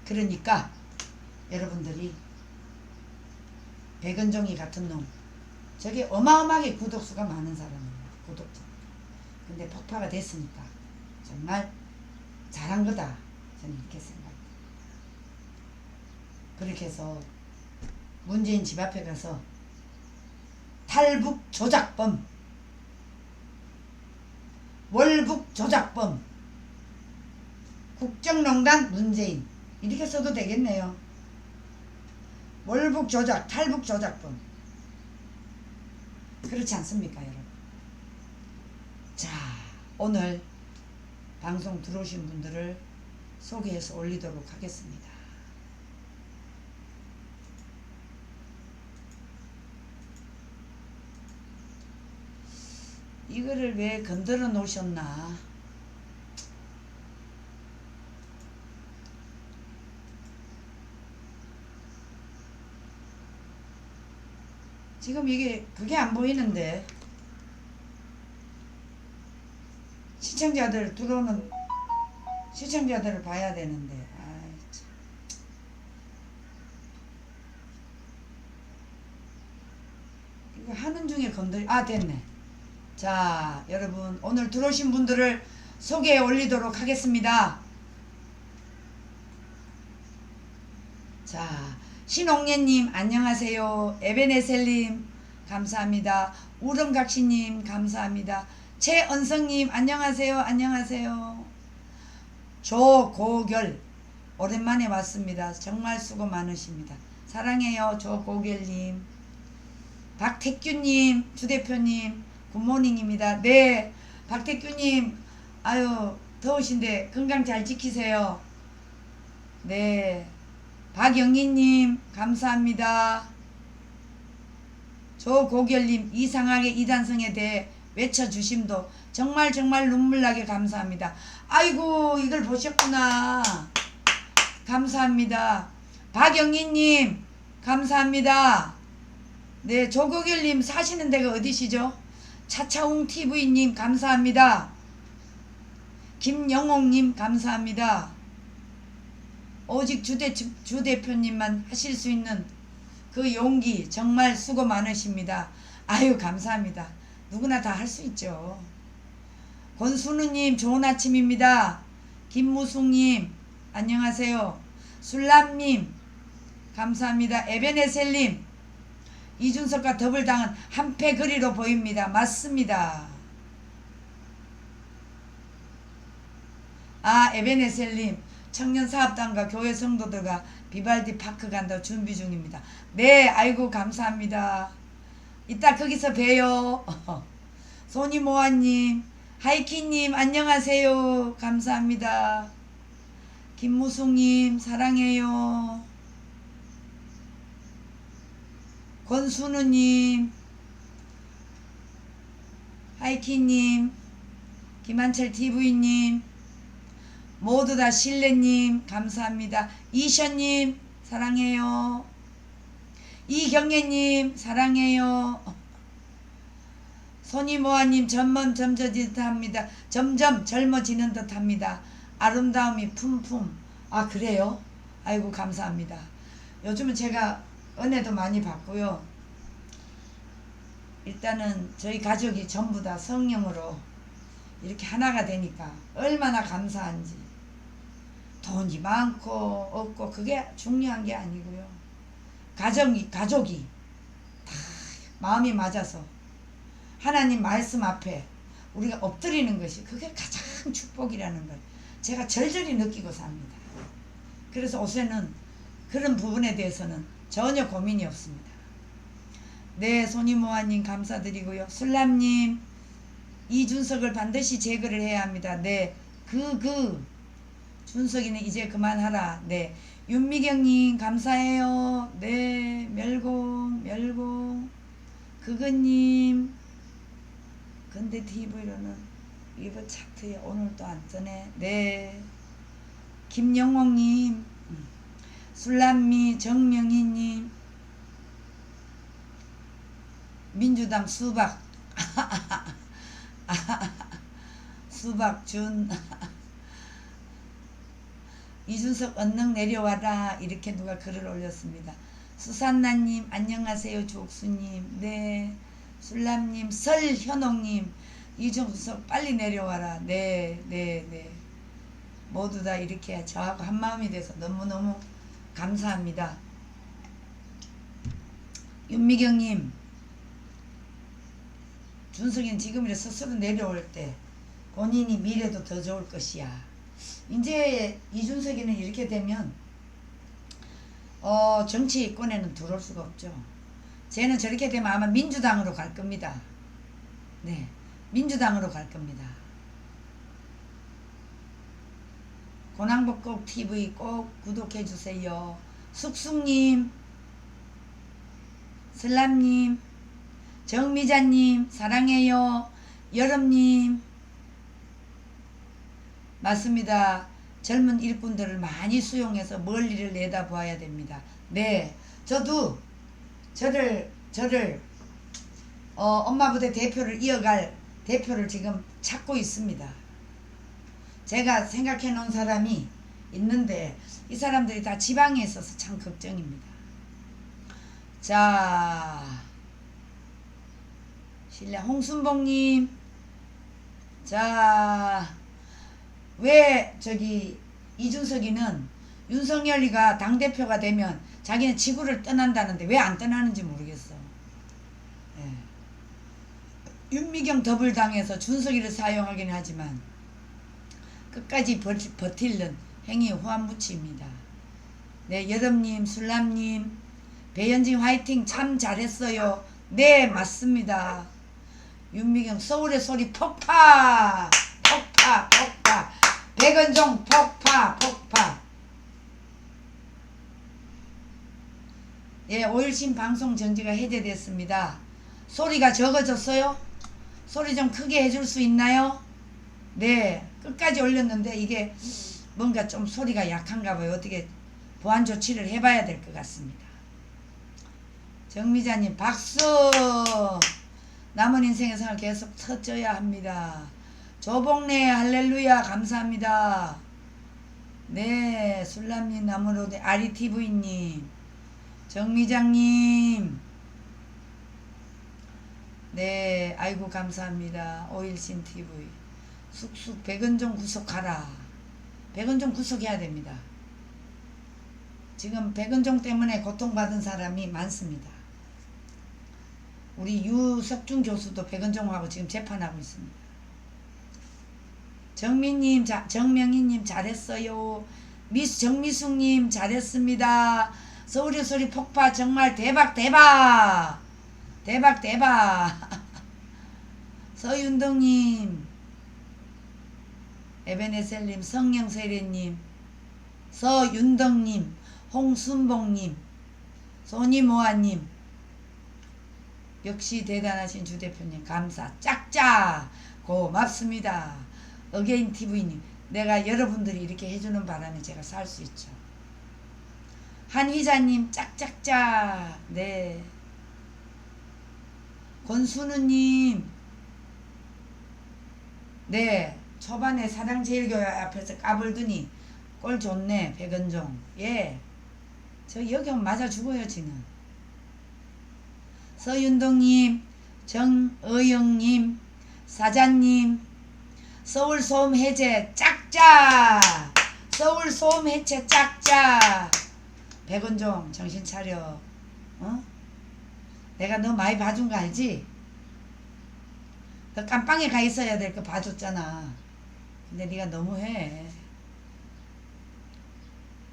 그러니까 여러분들이 백은종이 같은 놈, 저게 어마어마하게 구독수가 많은 사람이에요. 구독자. 근데 폭파가 됐으니까 정말 잘한 거다. 저는 이렇게 생각해요. 그렇게 해서 문재인 집 앞에 가서 탈북 조작범, 월북 조작범, 국정농단 문재인, 이렇게 써도 되겠네요. 월북 조작, 탈북 조작범. 그렇지 않습니까, 여러분? 자, 오늘 방송 들어오신 분들을 소개해서 올리도록 하겠습니다. 이거를 왜 건드려 놓으셨나? 지금 이게 그게 안 보이는데 시청자들 들어오는 시청자들을 봐야 되는데 아이 참. 이거 하는 중에 됐네. 자, 여러분 오늘 들어오신 분들을 소개해 올리도록 하겠습니다. 자, 신옥예님 안녕하세요. 에베네셀님 감사합니다. 우렁각시님 감사합니다. 최은성님 안녕하세요. 안녕하세요. 조고결 오랜만에 왔습니다. 정말 수고 많으십니다. 사랑해요. 조고결님. 박태규님 주대표님 굿모닝입니다. 네, 박태규님 아유, 더우신데 건강 잘 지키세요. 네. 박영희님, 감사합니다. 조고결님, 이상하게 이단성에 대해 외쳐주심도 정말 눈물나게 감사합니다. 아이고, 이걸 보셨구나. 감사합니다. 박영희님, 감사합니다. 네, 조고결님 사시는 데가 어디시죠? 차차웅TV님, 감사합니다. 김영옥님, 감사합니다. 오직 주 대표님만 하실 수 있는 그 용기 정말 수고 많으십니다. 아유, 감사합니다. 누구나 다 할 수 있죠. 권순우님, 좋은 아침입니다. 김무숙님, 안녕하세요. 술람님, 감사합니다. 에베네셀님, 이준석과 더블당은 한패 거리로 보입니다. 맞습니다. 아, 에베네셀님, 청년사업단과 교회 성도들과 비발디 파크 간다고 준비 중입니다. 네, 아이고, 감사합니다. 이따 거기서 봬요. 소니모아님, 하이키님, 안녕하세요. 감사합니다. 김무숙님, 사랑해요. 권순우님, 하이키님, 김한철TV님, 모두 다 신뢰님, 감사합니다. 이션님, 사랑해요. 이경애님, 사랑해요. 손이모아님, 점점 젊어지는 듯 합니다. 아름다움이 품품. 아, 그래요? 아이고, 감사합니다. 요즘은 제가 은혜도 많이 받고요. 일단은 저희 가족이 전부 다 성령으로 이렇게 하나가 되니까 얼마나 감사한지. 돈이 많고 없고 그게 중요한 게 아니고요. 가족이 다 마음이 맞아서 하나님 말씀 앞에 우리가 엎드리는 것이 그게 가장 축복이라는 걸 제가 절절히 느끼고 삽니다. 그래서 요새는 그런 부분에 대해서는 전혀 고민이 없습니다. 네, 손이모아님 감사드리고요. 술람님, 이준석을 반드시 제거를 해야 합니다. 네, 준석이는 이제 그만하라. 네, 윤미경님 감사해요. 네, 멸공 그거님, 근데 TV로는 이거 차트에 오늘 또 안 뜨네. 네, 김영옥님, 술람미, 정명희님, 민주당 수박 수박준 이준석 언능 내려와라 이렇게 누가 글을 올렸습니다. 수산나님 안녕하세요. 조옥수님, 네, 술람님, 설현옥님, 이준석 빨리 내려와라. 네, 모두 다 이렇게 저하고 한마음이 돼서 너무너무 감사합니다. 윤미경님, 준석이는 지금이라 스스로 내려올 때 본인이 미래도 더 좋을 것이야. 이제 이준석이는 이렇게 되면 정치권에는 들어올 수가 없죠. 쟤는 저렇게 되면 아마 민주당으로 갈 겁니다. 네, 민주당으로 갈 겁니다. 고낭복곡 TV 꼭 구독해 주세요. 숙숙님, 슬람님, 정미자님 사랑해요. 여름님, 맞습니다. 젊은 일꾼들을 많이 수용해서 멀리를 내다보아야 됩니다. 네, 저도 저를 엄마부대 대표를 이어갈 대표를 지금 찾고 있습니다. 제가 생각해 놓은 사람이 있는데 이 사람들이 다 지방에 있어서 참 걱정입니다. 자, 신랑 홍순봉님, 자, 왜 저기 이준석이는 윤석열이가 당대표가 되면 자기는 지구를 떠난다는데 왜 안 떠나는지 모르겠어. 예. 윤미경 더블당에서 준석이를 사용하긴 하지만 끝까지 버틸는 행위 후한무치입니다. 네, 여름님, 술람님, 배현진 화이팅 참 잘했어요. 네, 맞습니다. 윤미경 서울의 소리 폭파. 폭파 폭파. 백은종 폭파 폭파. 예, 5일신 방송 정지가 해제됐습니다. 소리가 적어졌어요? 소리 좀 크게 해줄 수 있나요? 네, 끝까지 올렸는데 이게 뭔가 좀 소리가 약한가 봐요. 어떻게 보안 조치를 해봐야 될 것 같습니다. 정미자님 박수. 남은 인생의 상을 계속 터져야 합니다. 조복래 할렐루야 감사합니다. 네, 술람님 나무로드 아리TV님 정미장님 네, 아이고 감사합니다. 오일신 TV 쑥쑥 백은종 구속하라. 백은종 구속해야 됩니다. 지금 백은종 때문에 고통받은 사람이 많습니다. 우리 유석준 교수도 백은종하고 지금 재판하고 있습니다. 정민님, 정명희님 잘했어요. 정미숙님 잘했습니다. 서울의 소리 폭파 정말 대박 대박 대박 대박. 서윤동님, 에베네셀님, 성령세례님, 서윤덕님, 홍순봉님, 소니모아님, 역시 대단하신 주대표님 감사 짝짝 고맙습니다. 어게인TV님, 내가 여러분들이 이렇게 해주는 바람에 제가 살 수 있죠. 한휘자님 짝짝짝. 네, 권순우님 네, 초반에 사랑제일교회 앞에서 까불더니 꼴 좋네 백은종. 예, 저 여기 오면 맞아 죽어요 지는. 서윤동님, 정의영님, 사자님, 서울소음 해제 짝짝. 서울소음 해제 짝짝. 백은종 정신 차려. 어? 내가 너 많이 봐준 거 알지? 너 깜빵에 가 있어야 될 거 봐줬잖아. 근데 네가 너무해.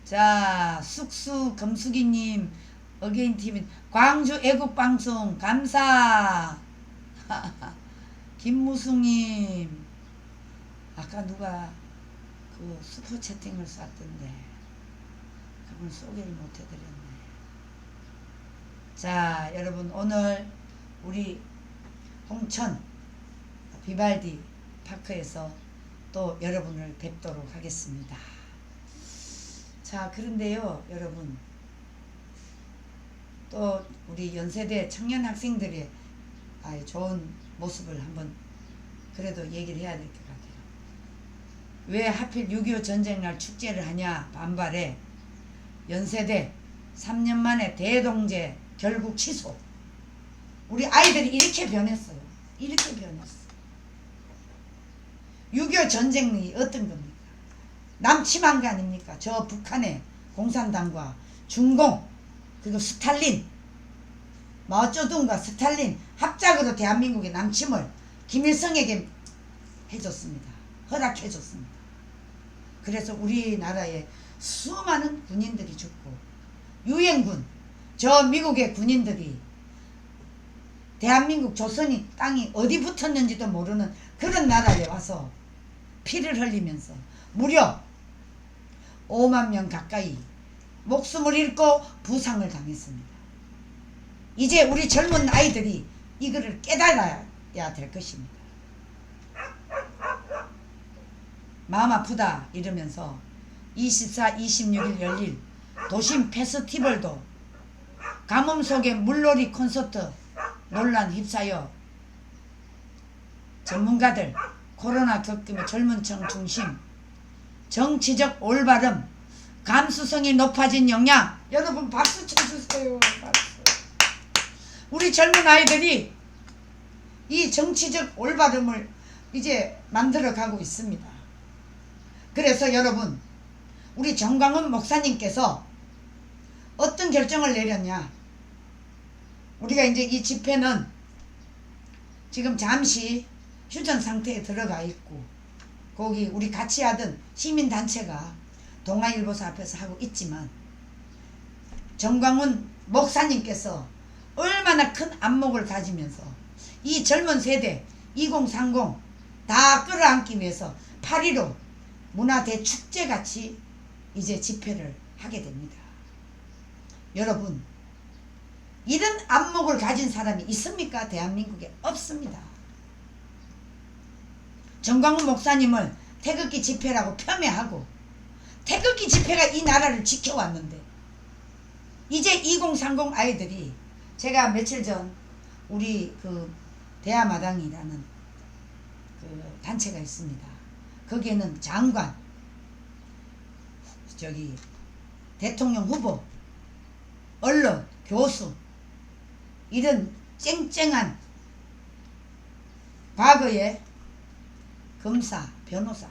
자, 쑥쑥 금숙이님, 어게인TV, 광주 애국방송 감사. 김무숙님, 아까 누가 그 슈퍼채팅을 쐈던데 그분 소개를 못 해드렸네. 자, 여러분 오늘 우리 홍천 비발디 파크에서 또 여러분을 뵙도록 하겠습니다. 자, 그런데요 여러분, 또 우리 연세대 청년 학생들의 좋은 모습을 한번 그래도 얘기를 해야 될 것 같아요. 왜 하필 6.25 전쟁날 축제를 하냐 반발에 연세대 3년 만에 대동제 결국 취소. 우리 아이들이 이렇게 변했어요. 이렇게 변했어. 6.25 전쟁이 어떤 겁니까? 남침한 거 아닙니까? 저 북한의 공산당과 중공 그리고 스탈린, 마오쩌둥과 스탈린 합작으로 대한민국의 남침을 김일성에게 해줬습니다. 허락해줬습니다. 그래서 우리나라에 수많은 군인들이 죽고 유엔군, 저 미국의 군인들이 대한민국 조선이 땅이 어디 붙었는지도 모르는 그런 나라에 와서 피를 흘리면서 무려 5만 명 가까이 목숨을 잃고 부상을 당했습니다. 이제 우리 젊은 아이들이 이거를 깨달아야 될 것입니다. 마음 아프다 이러면서 24, 26일 열릴 도심 페스티벌도 가뭄 속의 물놀이 콘서트 논란 휩싸여 전문가들 코로나 겪으며 젊은 층 중심 정치적 올바름 감수성이 높아진 영향. 여러분 박수 쳐주세요. 박수. 우리 젊은 아이들이 이 정치적 올바름을 이제 만들어가고 있습니다. 그래서 여러분, 우리 정광훈 목사님께서 어떤 결정을 내렸냐. 우리가 이제 이 집회는 지금 잠시 휴전 상태에 들어가 있고 거기 우리 같이 하던 시민단체가 동아일보사 앞에서 하고 있지만 정광훈 목사님께서 얼마나 큰 안목을 가지면서 이 젊은 세대 2030 다 끌어안기 위해서 8.15 문화대축제같이 이제 집회를 하게 됩니다. 여러분, 이런 안목을 가진 사람이 있습니까? 대한민국에 없습니다. 정광훈 목사님을 태극기 집회라고 폄훼하고, 태극기 집회가 이 나라를 지켜왔는데 이제 2030 아이들이, 제가 며칠 전 우리 그 대야마당이라는 그 단체가 있습니다. 거기에는 장관, 저기 대통령 후보, 언론, 교수, 이런 쨍쨍한 과거에 검사, 변호사,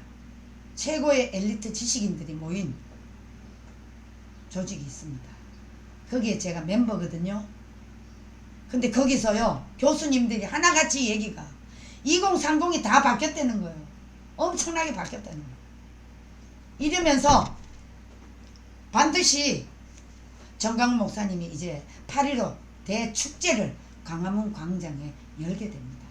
최고의 엘리트 지식인들이 모인 조직이 있습니다. 거기에 제가 멤버거든요. 근데 거기서요, 교수님들이 하나같이 얘기가 2030이 다 바뀌었다는 거예요. 엄청나게 바뀌었다는 거예요. 이러면서 반드시 정광훈 목사님이 이제 8.15 대축제를 광화문 광장에 열게 됩니다.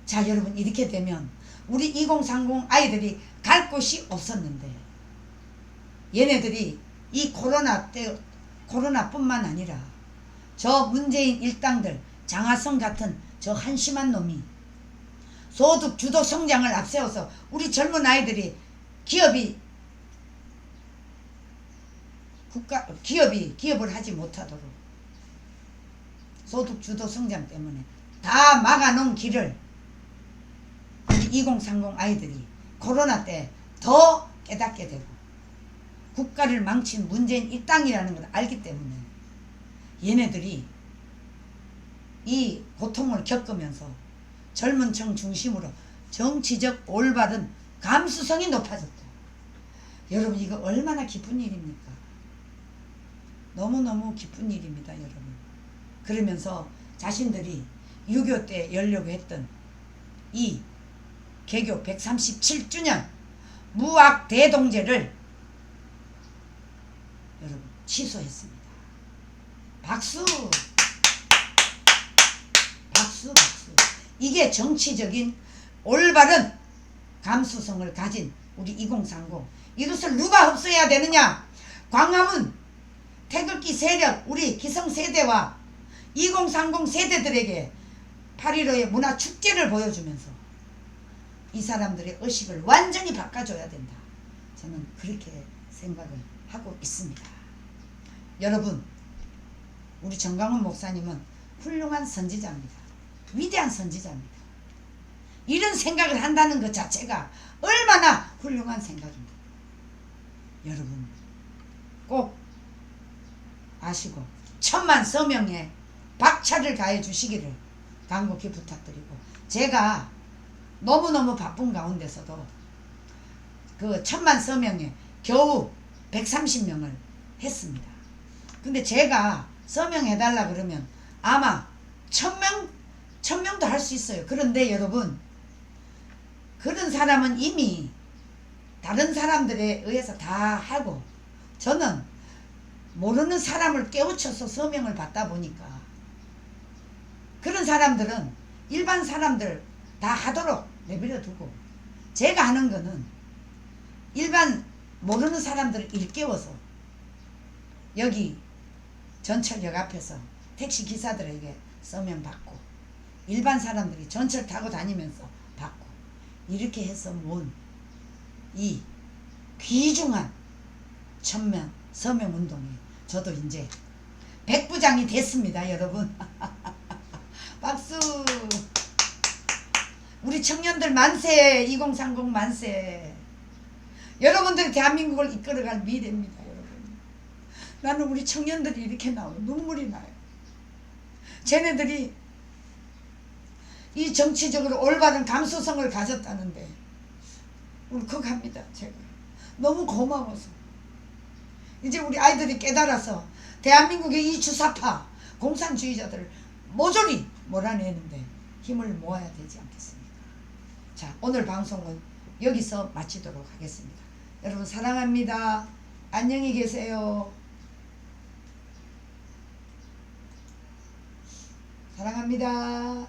자, 여러분, 이렇게 되면 우리 2030 아이들이 갈 곳이 없었는데, 얘네들이 이 코로나 때, 코로나뿐만 아니라 저 문재인 일당들, 장하성 같은 저 한심한 놈이 소득 주도 성장을 앞세워서 우리 젊은 아이들이 기업을 하지 못하도록 소득 주도 성장 때문에 다 막아놓은 길을 우리 2030 아이들이 코로나 때 더 깨닫게 되고, 국가를 망친 문재인 일당이라는 걸 알기 때문에 얘네들이 이 고통을 겪으면서 젊은 층 중심으로 정치적 올바른 감수성이 높아졌다. 여러분, 이거 얼마나 기쁜 일입니까? 너무너무 기쁜 일입니다, 여러분. 그러면서 자신들이 6.25 때 열려고 했던 이 개교 137주년 무학 대동제를 여러분 취소했습니다. 박수! 박수, 박수. 이게 정치적인 올바른 감수성을 가진 우리 2030. 이것을 누가 흡수해야 되느냐? 광화문 태극기 세력, 우리 기성세대와 2030 세대들에게 8.15의 문화축제를 보여주면서 이 사람들의 의식을 완전히 바꿔줘야 된다. 저는 그렇게 생각을 하고 있습니다. 여러분, 우리 정광훈 목사님은 훌륭한 선지자입니다. 위대한 선지자입니다. 이런 생각을 한다는 것 자체가 얼마나 훌륭한 생각입니다. 여러분, 꼭 아시고 1000만 서명에 박차를 가해 주시기를 간곡히 부탁드리고, 제가 너무너무 바쁜 가운데서도 그 1000만 서명에 겨우 130명을 했습니다. 근데 제가 서명해달라 그러면 아마 1000명도 할 수 있어요. 그런데 여러분, 그런 사람은 이미 다른 사람들에 의해서 다 하고, 저는 모르는 사람을 깨우쳐서 서명을 받다 보니까 그런 사람들은 일반 사람들 다 하도록 내버려 두고, 제가 하는 거는 일반 모르는 사람들을 일깨워서 여기 전철역 앞에서 택시 기사들에게 서명 받고, 일반 사람들이 전철 타고 다니면서 받고, 이렇게 해서 모은 이 귀중한 1000명 서명 운동에 저도 이제 백부장이 됐습니다, 여러분. 박수! 우리 청년들 만세! 2030 만세! 여러분들이 대한민국을 이끌어갈 미래입니다, 여러분. 나는 우리 청년들이 이렇게 나오면 눈물이 나요. 쟤네들이 이 정치적으로 올바른 감수성을 가졌다는데 울컥합니다, 제가. 너무 고마워서. 이제 우리 아이들이 깨달아서 대한민국의 이 주사파 공산주의자들을 모조리 몰아내는데 힘을 모아야 되지 않겠습니까? 자, 오늘 방송은 여기서 마치도록 하겠습니다. 여러분 사랑합니다. 안녕히 계세요. 사랑합니다.